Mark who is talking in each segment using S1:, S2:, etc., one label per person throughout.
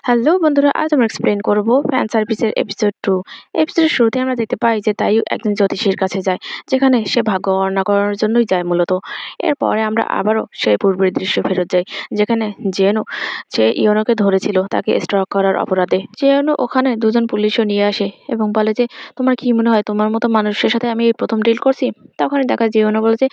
S1: Hello বন্ধুরা, আজ আমরা এক্সপ্লেন করব ফ্যান সার্ভিসের এপিসোড 2। এপিসোডের শুরুতে আমরা দেখতে পাই যে তাইয়ু একজন জ্যোতিষীর কাছে যায়, যেখানে সে ভাগ্য গণনা করার জন্যই যায় মূলত। এরপরে আমরা আবারও সেই পূর্বের দৃশ্যে ফেরত যাই, যেখানে জেনো যে ইয়োনোকে ধরেছিল তাকে স্টক করার অপরাধে। জেনো ওখানে দুজন পুলিশও নিয়ে আসে এবং বলে যে, তোমার কি মনে হয় তোমার মতো মানুষের সাথে আমি এই প্রথম ডিল করছি? তখনই দেখা জিওনো বলে যে,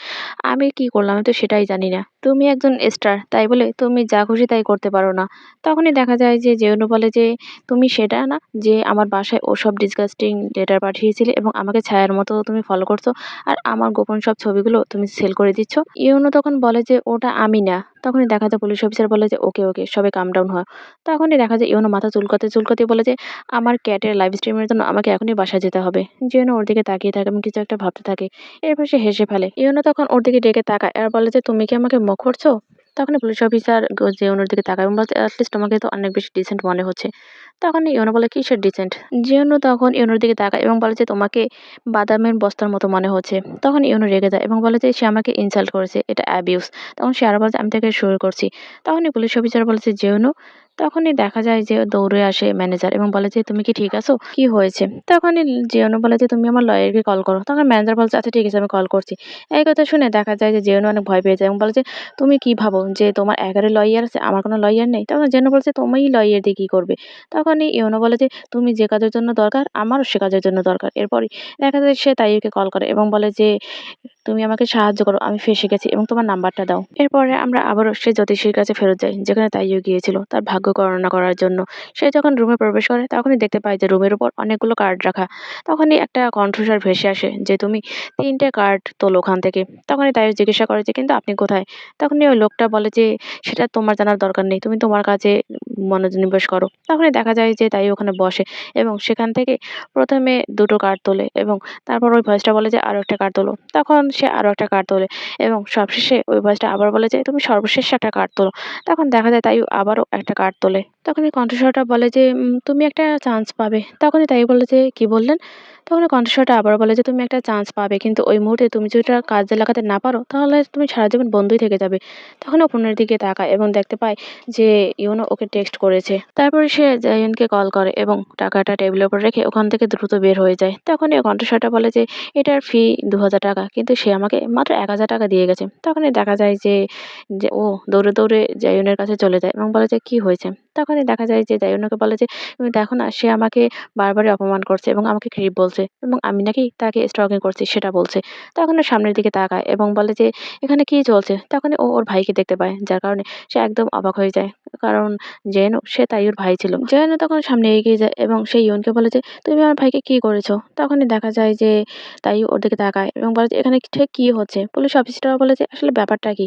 S1: আমি কি করলাম আমি তো সেটাই জানি না। তুমি একজন স্টার, তাই বলে তুমি যা খুশি তাই করতে পারো না। তখনই দেখা যায় যে জেউনু বলে যে, "তুমি সেটা না যে আমার বাসায় ওসব ডিসগাস্টিং লেটার পাঠিয়েছিলে এবং আমাকে ছায়ার মতো তুমি ফলো করছো। আর আমার গোপন সব ছবিগুলো তুমি সেল করে দিচ্ছ?" ইউনু তখন বলে যে, "ওটা আমি না।" তখনই দেখা যায় পুলিশ অফিসার বলে যে, "ওকে, ওকে, সবাই কাম ডাউন হও।" তখনই দেখা যায় ইউনু মাথা চুলকাতে বলে যে, "আমার ক্যাটের লাইভ স্ট্রিমের জন্য আমাকে এখনই বাসায় যেতে হবে।" জেউনু ওর দিকে তাকিয়ে থাকে এবং কিছু একটা ভাবতে থাকে। এরপর সে হেসে ফেলে। ইউনু তখন ওর দিকে ডেকে তাকায় আর বলে যে, "তুমি কি আমাকে মক করছো?" তখনই পুলিশ অফিসার জিওনুর দিকে তাকায় এবং বলে, "এটলিস্ট তোমাকে তো অনেক বেশি ডিসেন্ট মনে হচ্ছে।" তখন ইউনো বলে, "কিসের ডিসেন্ট?" জিওনু তখন ইউনুর দিকে তাকায় এবং বলে যে, "তোমাকে বাদামের বস্তার মতো মনে হচ্ছে।" তখন ইউনু রেগে যায় এবং বলে যে, "সে আমাকে ইনসাল্ট করেছে। এটা অ্যাবিউস।" তখন সে আরো বলে যে, "আমি তাকে শুরু করছি।" তখনই পুলিশ অফিসার বলেছে, "জিওনু।" তখনই দেখা যায় যে দৌড়ে আসে ম্যানেজার এবং বলে যে, "তুমি কি ঠিক আছো? কি হয়েছে?" তখনই জিওনু বলে যে, "তুমি আমার লয়ারকে কল করো।" তখন ম্যানেজার বলছে, "আচ্ছা ঠিক আছে, আমি কল করছি।" এই কথা শুনে দেখা যায় যে জিওনু অনেক ভয় পেয়ে যায় এবং বলে যে, "তুমি কি ভাবো যে তোমার একারই লয়ার আছে, আমার কোনো লয়ার নেই?" তখন জেনো বলছে, "তুমিই লয়ার দিয়ে কি করবে?" তখনই ইউনো বলে যে, "তুমি যে কাজের জন্য দরকার, আমারও সে কাজের জন্য দরকার।" এরপরই দেখা যায় সে তাইয়ুকে কল করে এবং বলে যে, "তুমি আমাকে সাহায্য করো, আমি ফেঁসে গেছি এবং তোমার নাম্বারটা দাও।" এরপরে আমরা আবারও সেই জ্যোতিষীর কাছে ফেরত যাই, যেখানে তাইয়ু গিয়েছিল তার ভাগ্য গণনা করার জন্য। সে যখন রুমে প্রবেশ করে তখনই দেখতে পায় যে রুমের উপর অনেকগুলো কার্ড রাখা। তখনই একটা কণ্ঠস্বর ভেসে আসে যে, "তুমি ৩ টে কার্ড তোলো ওখান থেকে।" তখনই তাইয়ু জিজ্ঞাসা করে যে, "কিন্তু আপনি কোথায়?" তখনই ওই লোকটা বলে যে, "সেটা তোমার জানার দরকার নেই। তুমি তোমার কাজে মনোনিবেশ করো।" তখনই দেখা যায় যে তাইয়ু ওখানে বসে এবং সেখান থেকে ১ম এ ২ টো কার্ড তোলে এবং তারপর ওই ভয়েসটা বলে যে, "আরো একটা কার্ড তোলো।" তখন সে আরো একটা কার্ড তোলে এবং সবশেষে ওই ভয়েসটা আবার বলে যে, "তুমি সর্বশেষ একটা কার্ড তোলো।" তখন দেখা যায় তাইয়ু আবারও একটা কার্ড তোলে। তখন এই কণ্ঠস্বরটা বলে যে, "তুমি একটা চান্স পাবে।" তখনই তাইয়ু বলে যে, "কি বললেন?" তখন ওই কণ্ঠস্বরটা আবারও বলে যে, "তুমি একটা চান্স পাবে। কিন্তু ওই মুহূর্তে তুমি যদি ওটা কাজে লাগাতে না পারো, তাহলে তুমি সারা জীবন বন্ধই থেকে যাবে।" তখন ও ফোনের দিকে তাকায় এবং দেখতে পায় যে ইউনো ওকে টেক্সট করেছে। তারপরে সে জায়ানকে কল করে এবং টাকাটা টেবিলের উপর রেখে ওখান থেকে দ্রুত বের হয়ে যায়। তখনই ওই কণ্ঠস্বরটা বলে যে, "এটার ফি ৳২,০০০, কিন্তু সে আমাকে মাত্র ৳১,০০০ দিয়ে গেছে।" তখনই দেখা যায় যে ও দৌড়ে জায়নের কাছে চলে যায় এবং বলে যে, "কি হয়েছে?" তখনই দেখা যায় যে জায়ন ওকে বলে যে, "তুমি দেখো না, সে আমাকে বারবারই অপমান করছে এবং আমাকে ক্রিপ বলছে এবং আমি নাকি তাকে স্টকিং করছি সেটা বলছে।" তখন ও সামনের দিকে তাকায় এবং বলে যে, "এখানে কি চলছে?" তখনই ও ওর ভাইকে দেখতে পায়, যার কারণে সে একদম অবাক হয়ে যায়। কারণ জেনো সে তাইয়ুর ভাই ছিল। জেনো তখন সামনে এগিয়ে যায় এবং সে ইয়ুনকে বলে যে, "তুমি আমার ভাইকে কি করেছো?" তখনই দেখা যায় যে তাইয়ু ওর দিকে তাকায় এবং বলে যে, "এখানে ঠিক কি হচ্ছে?" পুলিশ অফিসারও বলে যে, "আসলে ব্যাপারটা কি?"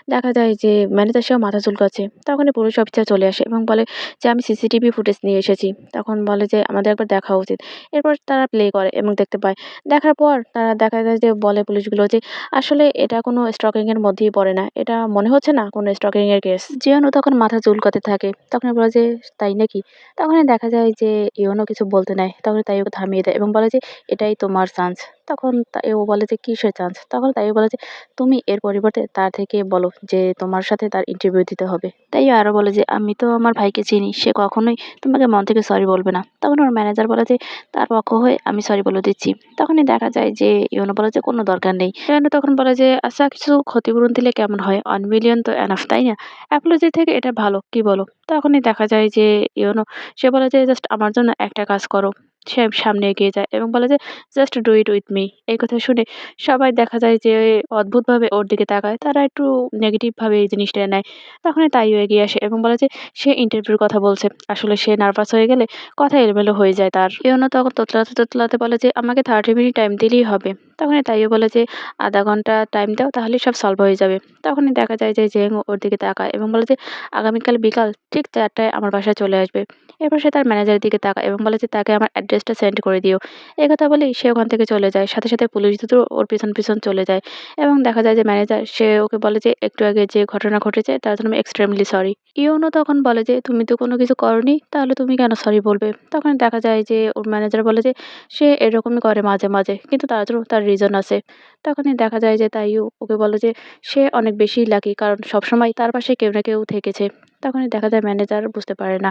S1: দেখা যায় যে ম্যানেজার সেও মাথা চুলকাচ্ছে। তখনই পুলিশ অফিসার চলে আসে এবং বলে যে, "আমি সিসিটিভি ফুটেজ নিয়ে এসেছি।" তখন বলে যে, "আমাদের একবার দেখা উচিত।" এরপর তারা প্লে করে এবং দেখতে পায়। দেখার পর তারা দেখা যায় যে বলে পুলিশগুলো যে, "আসলে এটা কোনো স্টকিং এর মধ্যেই পড়ে না। এটা মনে হচ্ছে না কোনো স্টকিং এর কেস।" জিয়ানও তখন মাথা চুলকাতে থাকে। তখনই বলে যে, "তাই নাকি?" তখনই দেখা যায় যে ইওনও কিছু বলতে নেয়। তখন তাই ওকে থামিয়ে দেয় এবং বলে যে, "এটাই তোমার চান্স।" তখন ও বলে যে, "কিসের চান্স?" তখন তাই বলে যে, "তুমি এর পরিবর্তে তার থেকে বলো যে তোমার সাথে তার ইন্টারভিউ দিতে হবে।" তাই আরো বলে যে, "আমি তো আমার ভাইকে চিনি। সে কখনোই তোমাকে মন থেকে সরি বলবে না।" তখন ওর ম্যানেজার বলে যে, "তার পক্ষ হয়ে আমি সরি বলে দিচ্ছি।" তখনই দেখা যায় যে ইওনো বলে যে, "কোনো দরকার নেই।" ইওনো তখন বলে যে, "আচ্ছা, কিছু ক্ষতিপূরণ দিলে কেমন হয়? 1 মিলিয়ন তো এনাফ, তাই না? অ্যাপোলজি থেকে এটা ভালো, কি বলো?" তখনই দেখা যায় যে ইওনো সে বলে যে, "জাস্ট আমার জন্য একটা কাজ করো।" সে সামনে এগিয়ে যায় এবং বলে যে, "just do it with me." এই কথা শুনে সবাই দেখা যায় যে অদ্ভুতভাবে ওর দিকে তাকায়। তারা একটু নেগেটিভ ভাবে এই জিনিসটা নেয়। তখনই তাইও এগিয়ে আসে এবং বলে যে সে ইন্টারভিউর কথা বলছে। আসলে সে নার্ভাস হয়ে গেলে কথা এলোমেলো হয়ে যায় তার। ইওনো তখন তোতলাতে বলে যে, "আমাকে 30 মিনিট টাইম দিলেই হবে।" তখনই তাইও বলে যে, "০.৫ ঘন্টা টাইম দাও, তাহলেই সব সলভ হয়ে যাবে।" তখনই দেখা যায় যে জেং ওর দিকে তাকায় এবং বলে যে, "আগামীকাল বিকাল ঠিক ৪ টায় আমার বাসায় চলে আসবে।" এরপর সে তার ম্যানেজারের দিকে তাকায় এবং বলে যে, "তাকে আমার অ্যাড্রেসটা সেন্ড করে দিও।" এই কথা বলেই সে ওখান থেকে চলে যায়। সাথে পুলিশ দুটো ওর পিছন চলে যায় এবং দেখা যায় যে ম্যানেজার সে ওকে বলে যে, "একটু আগে যে ঘটনা ঘটেছে তার জন্য আমি এক্সট্রিমলি সরি।" ইউনো তখন বলে যে, "তুমি তো কোনো কিছু করোনি, তাহলে তুমি কেন সরি বলবে?" তখন দেখা যায় যে ওর ম্যানেজার বলে যে, "সে এরকমই করে মাঝে, কিন্তু তার জন্য তার রিজন আছে।" তখনই দেখা যায় যে তাইও ওকে বলে যে সে অনেক বেশিই লাকি, কারণ সবসময় তার পাশে কেউ না কেউ থেকেছে। তখনই দেখা যায় ম্যানেজার বুঝতে পারে না।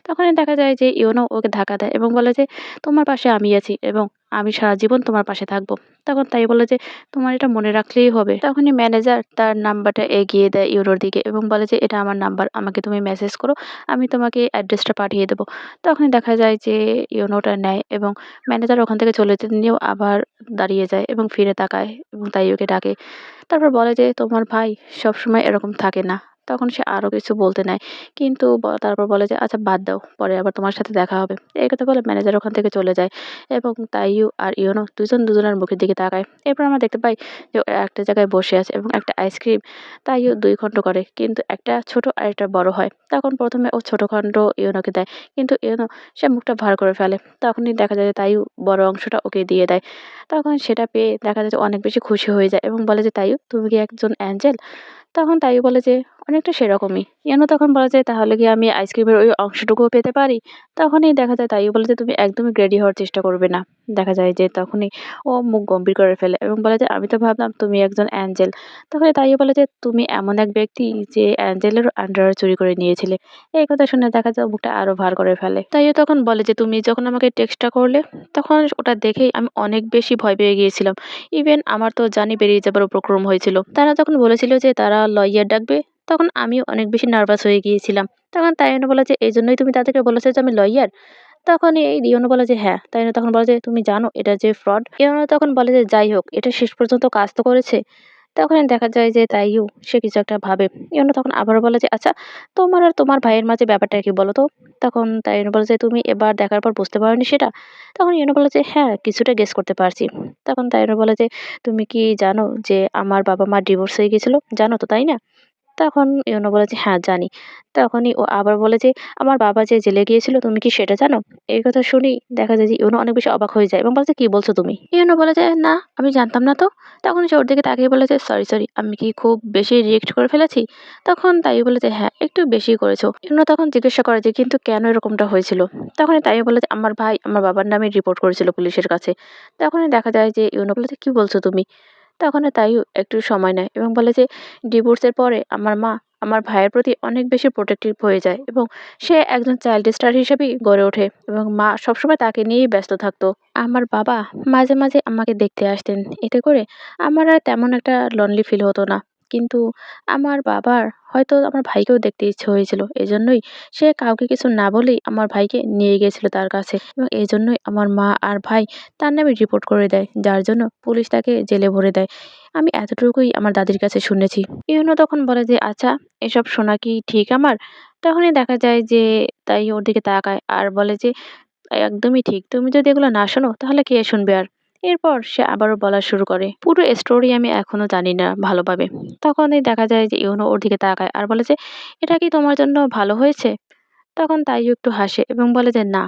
S1: তখনই দেখা যায় যে ইওনো ওকে ধাক্কা দেয় এবং বলে যে, "তোমার পাশে আমি আছি এবং আমি সারা জীবন তোমার পাশে থাকবো।" তখন তাই বলে যে, "তোমার এটা মনে রাখলেই হবে।" তখনই ম্যানেজার তার নাম্বারটা এগিয়ে দেয় ইওনোর দিকে এবং বলে যে, "এটা আমার নাম্বার। আমাকে তুমি মেসেজ করো। আমি তোমাকে অ্যাড্রেসটা পাঠিয়ে দেবো।" তখনই দেখা যায় যে ইওনো ওটা নেয় এবং ম্যানেজার ওখান থেকে চলে যেতে নিয়েও আবার দাঁড়িয়ে যায় এবং ফিরে তাকায় এবং তাই ওকে ডাকে। তারপর বলে যে, "তোমার ভাই সবসময় এরকম থাকে না।" তখন সে আরো কিছু বলতে নেয়। কিন্তু তারপর বলে যে, "আচ্ছা বাদ দাও। পরে আবার তোমার সাথে দেখা হবে।" এই কথা বলে ম্যানেজার ওখান থেকে চলে যায় এবং তাইয়ু আর ইউনো দুজন দুজনের মুখের দিকে তাকায়। এরপর আমরা দেখতে পাই যে ওরা একটা জায়গায় বসে আছে এবং একটা আইসক্রিম তাইয়ু ২ খণ্ড করে। কিন্তু একটা ছোট আরেকটা বড় হয়। তখন ১ম এ ও ছোট খণ্ড ইউনোকে দেয়। কিন্তু ইউনো সে মুখটা ভার করে ফেলে। তখনই দেখা যায় যে তাইয়ু বড় অংশটা ওকে দিয়ে দেয়। তখন সেটা পেয়ে দেখা যায় যে অনেক বেশি খুশি হয়ে যায় এবং বলে যে, "তাইয়ু তুমি কি একজন অ্যাঞ্জেল?" তখন তাইয়ু বলে যে, "অনেকটা সেরকমই।" ইয়ানো তখন বলে যে, "তাহলে কি আমি আইসক্রিমের ওই অংশটুকুও পেতে পারি?" তখনই দেখা যায় তাইয়ু বলে যে, "তুমি একদমই গ্রেডি হওয়ার চেষ্টা করবে না।" দেখা যায় যে তখনই ও মুখ গম্ভীর করে ফেলে এবং বলে যে, "আমি তো ভাবলাম তুমি একজন অ্যাঞ্জেল।" তখনই তাইয়ু বলে যে, "তুমি এমন এক ব্যক্তি যে অ্যাঞ্জেলেরও আন্ডারওয়্যার চুরি করে নিয়েছিলে।" এই কথা শুনে দেখা যায় ও মুখটা আরো ভার করে ফেলে। তাইয়ু তখন বলে যে, "তুমি যখন আমাকে টেক্সটটা করলে, তখন ওটা দেখেই আমি অনেক বেশি ভয় পেয়ে গিয়েছিলাম। ইভেন আমার তো জানই বেরিয়ে যাবার উপক্রম হয়েছিল। তারা যখন বলেছিল যে তারা লইয়ার ডাকবে, তখন আমিও অনেক বেশি নার্ভাস হয়ে গিয়েছিলাম।" তখন তাইয়ানো বলে যে, "এজন্যই তুমি তাদেরকে বলেছো যে আমি লইয়ার?" তখন এই রিওনো বলে যে, "হ্যাঁ।" তাইয়ানো তখন বলে যে, "তুমি জানো এটা যে ফ্রড?" ইওনো তখন বলে যে, "যাই হোক, এটা শেষ পর্যন্ত কাজ তো করেছে।" তখনই দেখা যায় যে তাইয়ু সে কিছু একটা ভাবে। ইওনো তখন আবারও বলে যে, "আচ্ছা, তোমার আর তোমার ভাইয়ের মাঝে ব্যাপারটা কি বলো তো?" তখন তাইয়ানো বলে যে, "তুমি এবার দেখার পর বুঝতে পারোনি সেটা?" তখন ইওনো বলে যে, "হ্যাঁ, কিছুটা গেস করতে পারছি।" তখন তাইয়ানো বলে যে, "তুমি কি জানো যে আমার বাবা-মা ডিভোর্স হয়ে গেছিল? জানো তো, তাই না?" তখন ইউনো বলে যে, "হ্যাঁ, জানি।" তখনই ও আবার বলে যে, "আমার বাবা যে জেলে গিয়েছিল তুমি কি সেটা জানো?" এই কথা শুনেই দেখা যায় যে ইউনো অনেক বেশি অবাক হয়ে যায় এবং বলে যে, "কি বলছো তুমি?" ইউনো বলে যে, "না, আমি জানতাম না তো।" তখন সে ওর দিকে তাকিয়ে বলে যে, "সরি, সরি, আমি কি খুব বেশি রিঅ্যাক্ট করে ফেলেছি?" তখন তাইও বলে যে, "হ্যাঁ, একটু বেশিই করেছো।" ইউনো তখন জিজ্ঞাসা করে যে, "কিন্তু কেন এরকমটা হয়েছিল?" তখনই তাইও বলে যে, "আমার ভাই আমার বাবার নামে রিপোর্ট করেছিল পুলিশের কাছে।" তখনই দেখা যায় যে ইউনো বলে যে, "কি বলছো তুমি?" তখনই তাইও একটু সময় নেয় এবং বলে যে, "ডিভোর্সের পরে আমার মা আমার ভাইয়ের প্রতি অনেক বেশি প্রোটেক্টিভ হয়ে যায় এবং সে একজন চাইল্ড স্টার হিসেবেই গড়ে ওঠে এবং মা সবসময় তাকে নিয়েই ব্যস্ত থাকতো। আমার বাবা মাঝে, মাঝে আমাকে দেখতে আসতেন। এতে করে আমার আর তেমন একটা লনলি ফিল হতো না। কিন্তু আমার বাবার হয়তো আমার ভাইকেও দেখতে ইচ্ছে হয়েছিল। এজন্যই সে কাউকে কিছু না বলেই আমার ভাইকে নিয়ে গিয়েছিল তার কাছে এবং এজন্যই আমার মা আর ভাই তার নামে রিপোর্ট করে দেয়। যার জন্য পুলিশ তাকে জেলে ভরে দেয়। আমি এতটুকুই আমার দাদির কাছে শুনেছি।" ইউনো তখন বলে যে, "আচ্ছা, এসব শোনা কি ঠিক আমার?" তখনই দেখা যায় যে তাই ওর দিকে তাকায় আর বলে যে, "একদমই ঠিক। তুমি যদি এগুলো না শোনো তাহলে কে শুনবে আর?" এরপর সে আবারও বলা শুরু করে, "পুরো স্টোরি আমি এখনো জানি না ভালোভাবে।" তখনই দেখা যায় যে ইউনো ওর দিকে তাকায় আর বলে যে, "এটা কি তোমার জন্য ভালো হয়েছে?" তখন তাইও একটু হাসে এবং বলে যে, "না,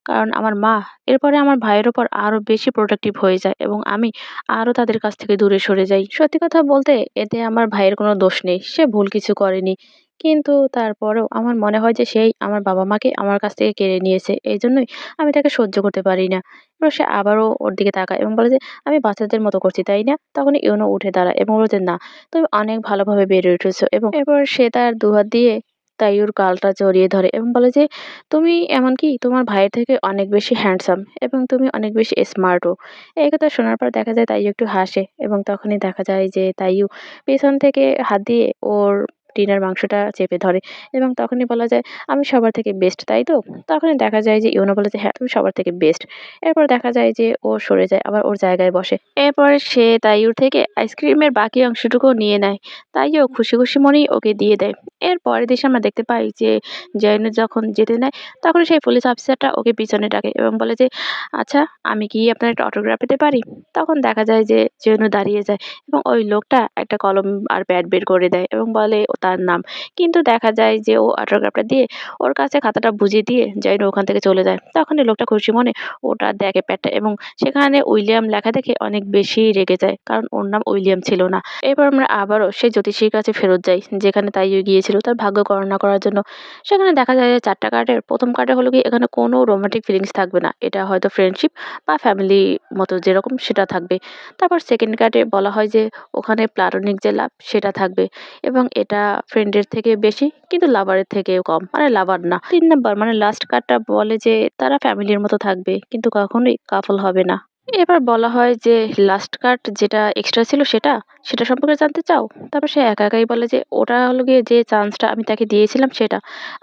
S1: কারণ আমার মা এরপরে আমার ভাইয়ের ওপর আরো বেশি প্রোটেক্টিভ হয়ে যায় এবং আমি আরো তাদের কাছ থেকে দূরে সরে যাই। সত্যি কথা বলতে এতে আমার ভাইয়ের কোনো দোষ নেই। সে ভুল কিছু করেনি। কিন্তু তারপরেও আমার মনে হয় যে সেই আমার বাবা-মাকে আমার কাছ থেকে কেড়ে নিয়েছে। এজন্যই আমি তাকে সহ্য করতে পারি না।" এবার সে আবারও ওর দিকে তাকায় এবং বলে যে, "আমি বাচ্চাদের মতো করছি, তাই না?" তখন ইউনো উঠে দাঁড়ায় এবং বলে যে, "না, তুমি অনেক ভালোভাবে বেড়ে উঠেছো।" এবং এরপর সে তার দুহাত দিয়ে তাইয়ুর গালটা জড়িয়ে ধরে এবং বলে যে, "তুমি এমনকি তোমার ভাইয়ের থেকে অনেক বেশি হ্যান্ডসাম এবং তুমি অনেক বেশি স্মার্টও।" এই কথা শোনার পর দেখা যায় তাইয়ু একটু হাসে এবং তখনই দেখা যায় যে তাইয়ু পেছন থেকে হাত দিয়ে ওর ডিনার মাংসটা চেপে ধরে এবং তখনই বলা যায়, "আমি সবার থেকে বেস্ট, তাই তো?" তখনই দেখা যায় যে ইউনো বলে যে, "হ্যাঁ, তুমি সবার থেকে বেস্ট।" এরপর দেখা যায় যে ও সরে যায়, আবার ওর জায়গায় বসে। এরপর সে তাইয়ুর থেকে আইসক্রিমের বাকি অংশটুকুও নিয়ে নেয়। তাইয়ুও খুশি, খুশি মনেই ওকে দিয়ে দেয়। এর পরের দৃশ্যে আমরা দেখতে পাই যে জেন যখন যেতে নেয়, তখন সেই পুলিশ অফিসারটা ওকে পিছনে ডাকে এবং বলে যে, "আচ্ছা, আমি কি আপনার একটা অটোগ্রাফ পেতে পারি?" তখন দেখা যায় যে জেনও দাঁড়িয়ে যায় এবং ওই লোকটা একটা কলম আর প্যাড বের করে দেয় এবং বলে ও তার নাম। কিন্তু দেখা যায় যে ও অটোগ্রাফটা দিয়ে ওর কাছে খাতাটা বুঝিয়ে দিয়ে জেন ওখান থেকে চলে যায়। তখনই লোকটা খুশি মনে ওটা দেখে প্যাডটা এবং সেখানে উইলিয়াম লেখা দেখে অনেক বেশি রেগে যায়। কারণ ওর নাম উইলিয়াম ছিল না। এরপর আমরা আবারও সেই জ্যোতিষীর কাছে ফেরত যাই, যেখানে তাইয়ু গিয়েছিল তার ভাগ্য গণনা করার জন্য। সেখানে দেখা যায় যে ৪ টা কার্ডের ১ম কার্ডে হলো গিয়ে এখানে কোনো রোমান্টিক ফিলিংস থাকবে না। এটা হয়তো ফ্রেন্ডশিপ বা ফ্যামিলি মতো যেরকম সেটা থাকবে। তারপর 2nd কার্ডে বলা হয় যে ওখানে প্লাটোনিক যে লাভ সেটা থাকবে এবং এটা ফ্রেন্ডের থেকে বেশি কিন্তু লাভারের থেকেও কম, মানে লাভার না। 3 নাম্বার মানে লাস্ট কার্ডটা বলে যে তারা ফ্যামিলির মতো থাকবে কিন্তু কখনোই কাপল হবে না। এবার বলা হয় যে লাস্ট কার্ড যেটা এক্সট্রা ছিল সেটা সম্পর্কে জানতে চাও? তারপর সে একা একাই বলে যে ওটা হলো গিয়ে যে চান্সটা আমি তাকে দিয়েছিলাম সেটা।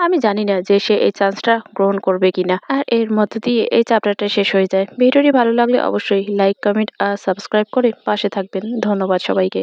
S1: আমি জানি না যে সে এই চান্সটা গ্রহণ করবে কিনা। আর এর মধ্য দিয়ে এই চ্যাপ্টারটা শেষ হয়ে যায়। ভিডিওটি ভালো লাগলে অবশ্যই লাইক, কমেন্ট আর সাবস্ক্রাইব করে পাশে থাকবেন। ধন্যবাদ সবাইকে।